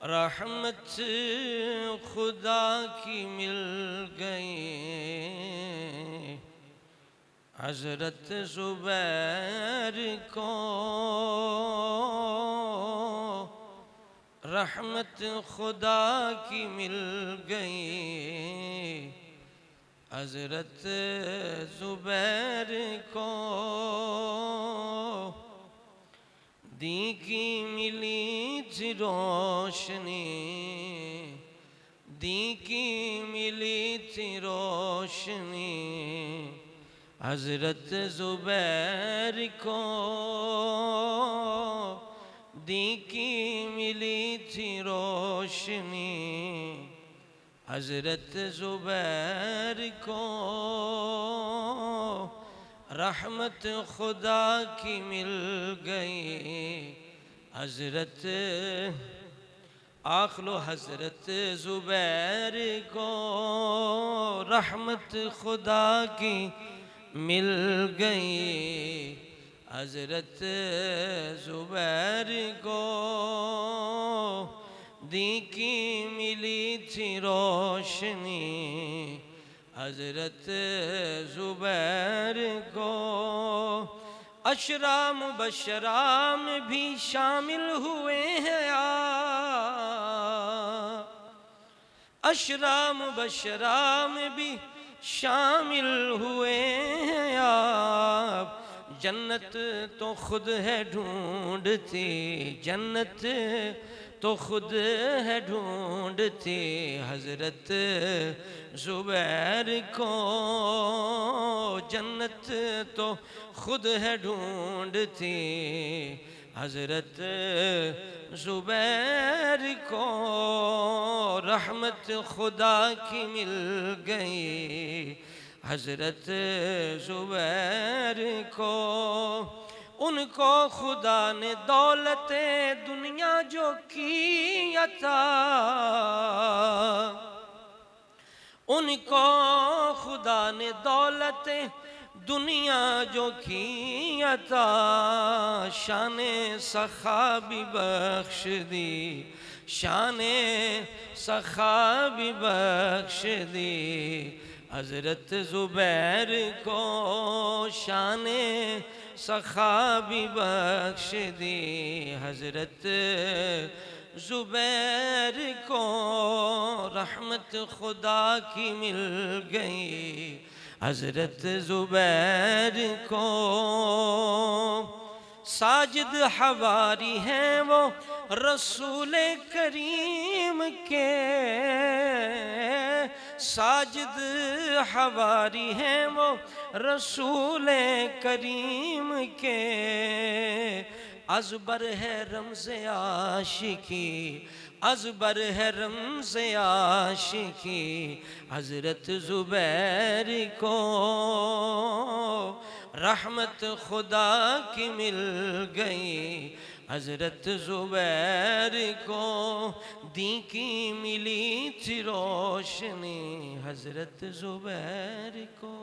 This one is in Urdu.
رحمت خدا کی مل گئی حضرت زبیر کو، رحمت خدا کی مل گئی حضرت زبیر کو، دین کی ملی تھی روشنی، دین کی ملی تھی روشنی حضرت زبیر کو، دین کی ملی تھی روشنی حضرت زبیر کو، رحمت خدا کی مل گئی حضرت آخلو حضرت زبیر کو، رحمت خدا کی مل گئی حضرت زبیر کو، دین کی ملی تھی روشنی حضرت زبیر کو، عشرہ مبشرہ میں بھی شامل ہوئے ہیں آپ، عشرہ مبشرہ میں بھی شامل ہوئے ہیں آپ، جنت تو خود ہے ڈھونڈتی، جنت تو خود ہے ڈھونڈتی حضرت زبیر کو، جنت تو خود ہے ڈھونڈتی حضرت زبیر کو، رحمت خدا کی مل گئی حضرت زبیر کو، ان کو خدا نے دولت دنیا جو کی عطا، ان کو خدا نے دولت دنیا جو کی عطا، شان سخا بھی بخش دی، شان سخا بھی بخش دی حضرت زبیر کو، شان سخا بھی بخش دی حضرت زبیر کو، رحمت خدا کی مل گئی حضرت زبیر کو، ساجد حواری ہیں وہ رسول کریم کے، ساجد حواری ہیں وہ رسول کریم کے، ازبر ہے رمز عاشقی، ازبر ہے رمز عاشقی حضرت زبیر کو، رحمت خدا کی مل گئی حضرت زبیر کو، دین کی ملی تھی روشنی حضرت زبیر کو۔